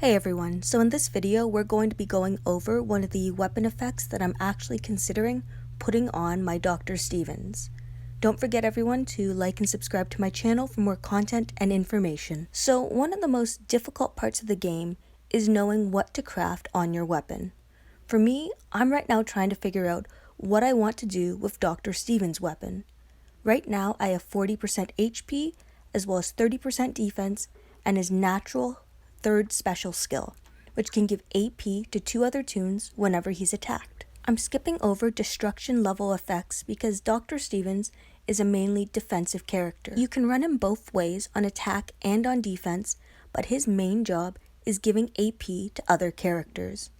Hey everyone, so in this video we're going to be going over one of the weapon effects that I'm actually considering putting on my Dr. Stevens. Don't forget everyone to like and subscribe to my channel for more content and information. So one of the most difficult parts of the game is knowing what to craft on your weapon. For me, I'm right now trying to figure out what I want to do with Dr. Stevens' weapon. Right now I have 40% HP as well as 30% defense and his natural third special skill, which can give AP to 2 other toons whenever he's attacked. I'm skipping over destruction level effects because Dr. Stevens is a mainly defensive character. You can run him both ways on attack and on defense, but his main job is giving AP to other characters.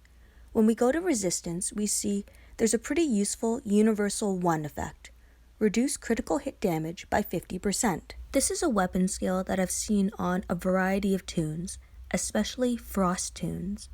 When we go to resistance, we see there's a pretty useful universal 1 effect. Reduce critical hit damage by 50%. This is a weapon skill that I've seen on a variety of toons, especially frost toons,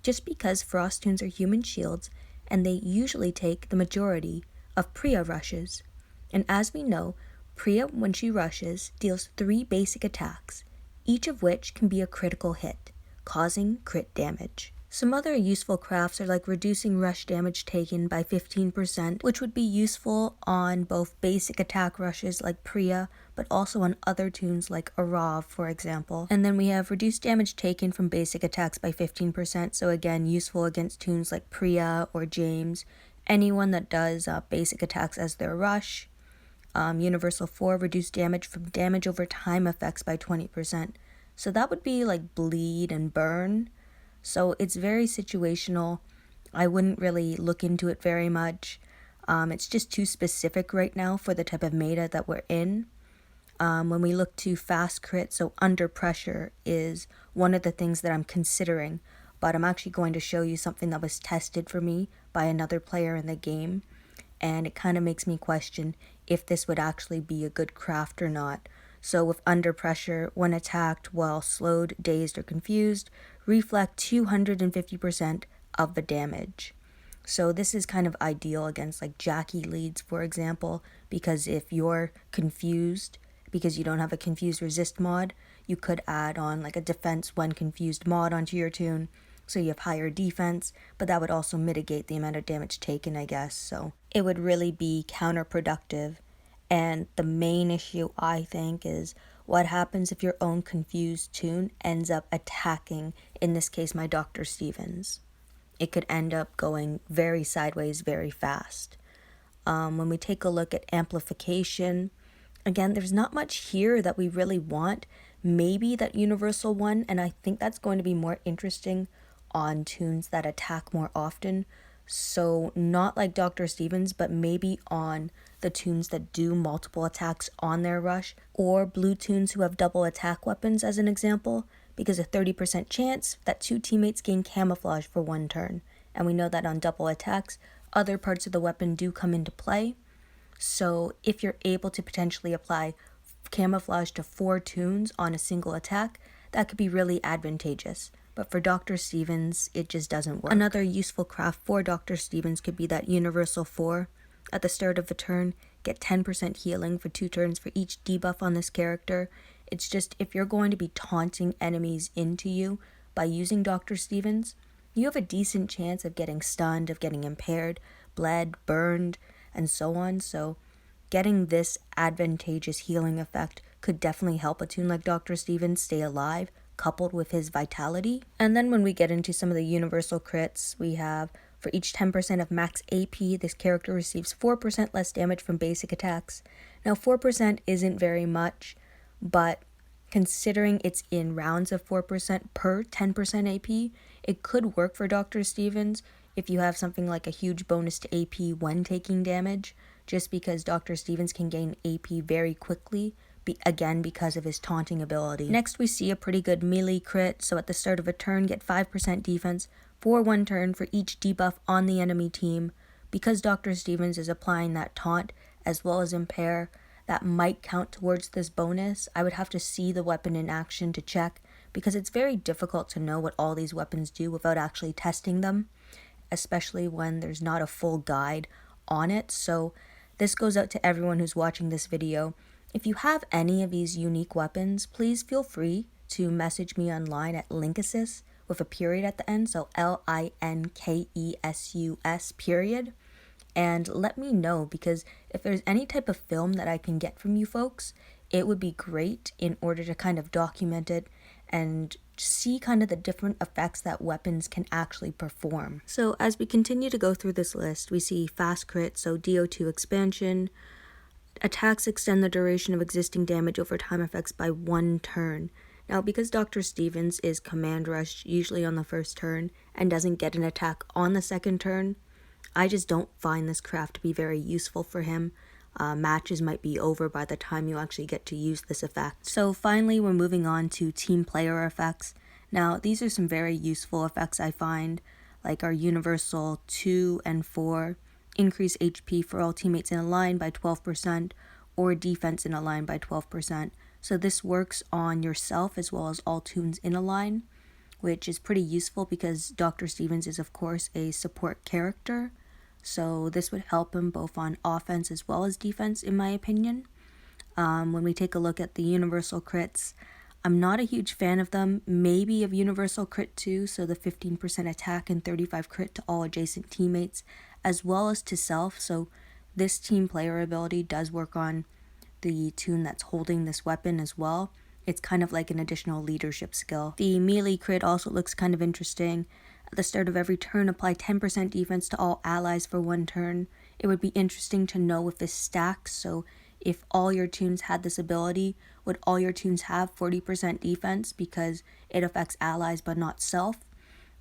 just because frost toons are human shields and they usually take the majority of Priya rushes. And as we know, Priya, when she rushes, deals 3 basic attacks, each of which can be a critical hit, causing crit damage. Some other useful crafts are like reducing rush damage taken by 15%, which would be useful on both basic attack rushes like Priya, but also on other toons like Arav, for example. And then we have reduced damage taken from basic attacks by 15%, so again, useful against toons like Priya or James. Anyone that does basic attacks as their rush. Universal 4, reduced damage from damage over time effects by 20%. So that would be like bleed and burn. So it's very situational. I wouldn't really look into it very much. It's just too specific right now for the type of meta that we're in. When we look to fast crit, so under pressure is one of the things that I'm considering, but I'm actually going to show you something that was tested for me by another player in the game, and it kind of makes me question if this would actually be a good craft or not. So with under pressure, when attacked while slowed, dazed, or confused, reflect 250% of the damage. So this is kind of ideal against like Jackie leads, for example, because if you're confused, because you don't have a confused resist mod, you could add on like a defense when confused mod onto your toon, so you have higher defense, but that would also mitigate the amount of damage taken, I guess, so it would really be counterproductive. And the main issue, I think, is what happens if your own confused toon ends up attacking, in this case, my Dr. Stevens. It could end up going very sideways very fast. When we take a look at amplification, again, there's not much here that we really want. Maybe that universal 1, and I think that's going to be more interesting on toons that attack more often. So not like Dr. Stevens, but maybe on the toons that do multiple attacks on their rush, or blue toons who have double attack weapons as an example, because a 30% chance that 2 teammates gain camouflage for 1 turn. And we know that on double attacks, other parts of the weapon do come into play. So if you're able to potentially apply camouflage to 4 toons on a single attack, that could be really advantageous. But for Dr. Stevens, it just doesn't work. Another useful craft for Dr. Stevens could be that universal 4. At the start of a turn, get 10% healing for 2 turns for each debuff on this character. It's just, if you're going to be taunting enemies into you by using Dr. Stevens, you have a decent chance of getting stunned, of getting impaired, bled, burned, and so on. So getting this advantageous healing effect could definitely help a toon like Dr. Stevens stay alive, coupled with his vitality. And then when we get into some of the universal crits, we have for each 10% of max AP, this character receives 4% less damage from basic attacks. Now 4% isn't very much, but considering it's in rounds of 4% per 10% AP, it could work for Dr. Stevens if you have something like a huge bonus to AP when taking damage, just because Dr. Stevens can gain AP very quickly, again because of his taunting ability. Next we see a pretty good melee crit, so at the start of a turn get 5% defense for 1 turn for each debuff on the enemy team. Because Dr. Stevens is applying that taunt as well as impair, that might count towards this bonus. I would have to see the weapon in action to check, because it's very difficult to know what all these weapons do without actually testing them, especially when there's not a full guide on it. So this goes out to everyone who's watching this video. If you have any of these unique weapons, please feel free to message me online at Linkassist with a period at the end, so LINKESUS period. And let me know, because if there's any type of film that I can get from you folks, it would be great in order to kind of document it and see kind of the different effects that weapons can actually perform. So as we continue to go through this list, we see fast crit, so DO2 expansion. Attacks extend the duration of existing damage over time effects by 1 turn. Now, because Dr. Stevens is command rushed usually on the first turn and doesn't get an attack on the second turn, I just don't find this craft to be very useful for him. Matches might be over by the time you actually get to use this effect. So finally, we're moving on to team player effects. Now, these are some very useful effects I find, like our universal 2 and 4, increase HP for all teammates in a line by 12%, or defense in a line by 12%. So this works on yourself as well as all toons in a line, which is pretty useful because Dr. Stevens is of course a support character. So this would help him both on offense as well as defense, in my opinion. When we take a look at the universal crits, I'm not a huge fan of them. Maybe of universal crit 2, so the 15% attack and 35 crit to all adjacent teammates, as well as to self. So this team player ability does work on the toon that's holding this weapon as well. It's kind of like an additional leadership skill. The melee crit also looks kind of interesting. At the start of every turn, apply 10% defense to all allies for 1 turn. It would be interesting to know if this stacks, so if all your toons had this ability, would all your toons have 40% defense because it affects allies but not self?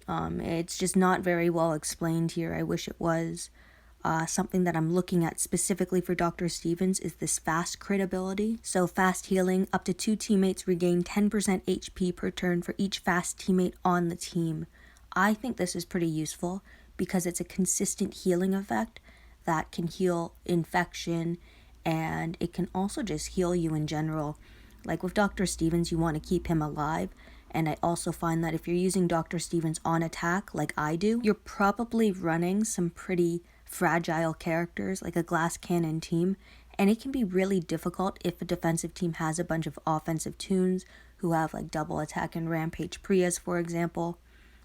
It's just not very well explained here. I wish it was. Something that I'm looking at specifically for Dr. Stevens is this fast crit ability. So fast healing, up to 2 teammates regain 10% HP per turn for each fast teammate on the team. I think this is pretty useful because it's a consistent healing effect that can heal infection, and it can also just heal you in general. Like with Dr. Stevens, you want to keep him alive, and I also find that if you're using Dr. Stevens on attack like I do, you're probably running some pretty fragile characters like a glass cannon team, and it can be really difficult if a defensive team has a bunch of offensive toons who have like double attack and rampage Priyas, for example.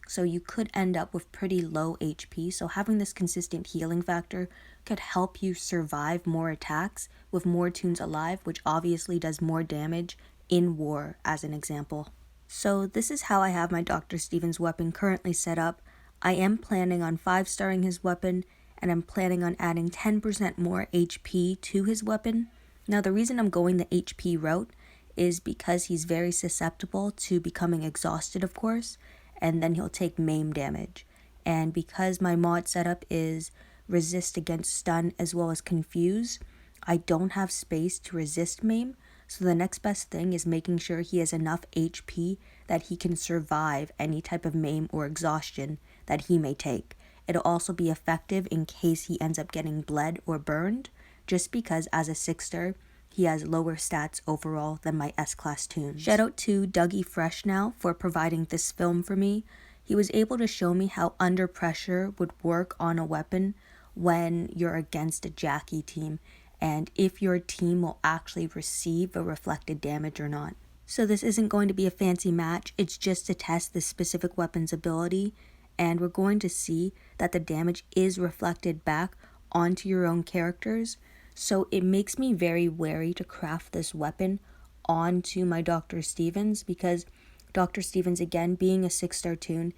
So you could end up with pretty low HP, so having this consistent healing factor could help you survive more attacks with more toons alive, which obviously does more damage in war, as an example. So this is how I have my Dr. Stevens weapon currently set up. I am planning on 5-starring his weapon, and I'm planning on adding 10% more HP to his weapon. Now the reason I'm going the HP route is because he's very susceptible to becoming exhausted, of course, and then he'll take maim damage. And because my mod setup is resist against stun as well as confuse, I don't have space to resist maim, so the next best thing is making sure he has enough HP that he can survive any type of maim or exhaustion that he may take. It'll also be effective in case he ends up getting bled or burned, just because as a 6-star, he has lower stats overall than my S-class toons. Shout out to Dougie Fresh now for providing this film for me. He was able to show me how under pressure would work on a weapon when you're against a Jackie team, and if your team will actually receive a reflected damage or not. So this isn't going to be a fancy match, it's just to test this specific weapon's ability, and we're going to see that the damage is reflected back onto your own characters. So it makes me very wary to craft this weapon onto my Dr. Stevens, because Dr. Stevens, again, being a 6-star toon,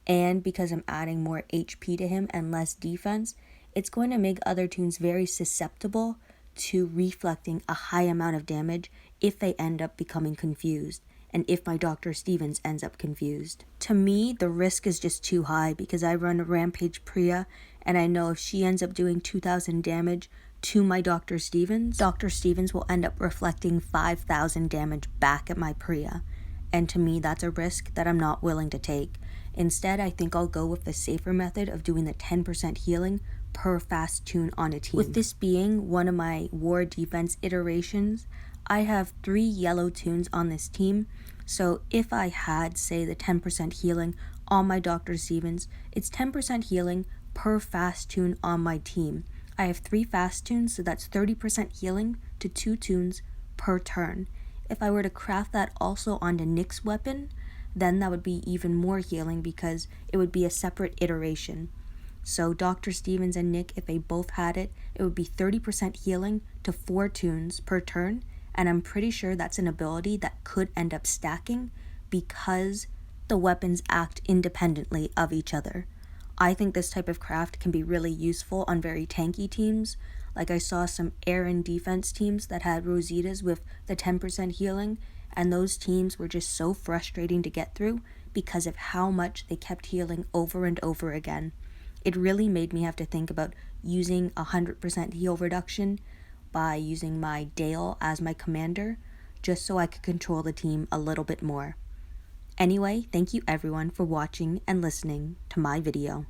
and because I'm adding more HP to him and less defense, it's going to make other toons very susceptible to reflecting a high amount of damage if they end up becoming confused, and if my Dr. Stevens ends up confused. To me, the risk is just too high because I run a Rampage Priya, and I know if she ends up doing 2,000 damage to my Dr. Stevens will end up reflecting 5,000 damage back at my Priya. And to me, that's a risk that I'm not willing to take. Instead, I think I'll go with the safer method of doing the 10% healing per fast toon on a team. With this being one of my war defense iterations, I have 3 yellow toons on this team. So if I had, say, the 10% healing on my Dr. Stevens, it's 10% healing per fast toon on my team. I have 3 fast toons, so that's 30% healing to 2 toons per turn. If I were to craft that also onto Nick's weapon, then that would be even more healing because it would be a separate iteration. So Dr. Stevens and Nick, if they both had it, it would be 30% healing to 4 tunes per turn, and I'm pretty sure that's an ability that could end up stacking because the weapons act independently of each other. I think this type of craft can be really useful on very tanky teams. Like I saw some air and defense teams that had Rositas with the 10% healing, and those teams were just so frustrating to get through because of how much they kept healing over and over again. It really made me have to think about using 100% heal reduction by using my Dale as my commander, just so I could control the team a little bit more. Anyway, thank you everyone for watching and listening to my video.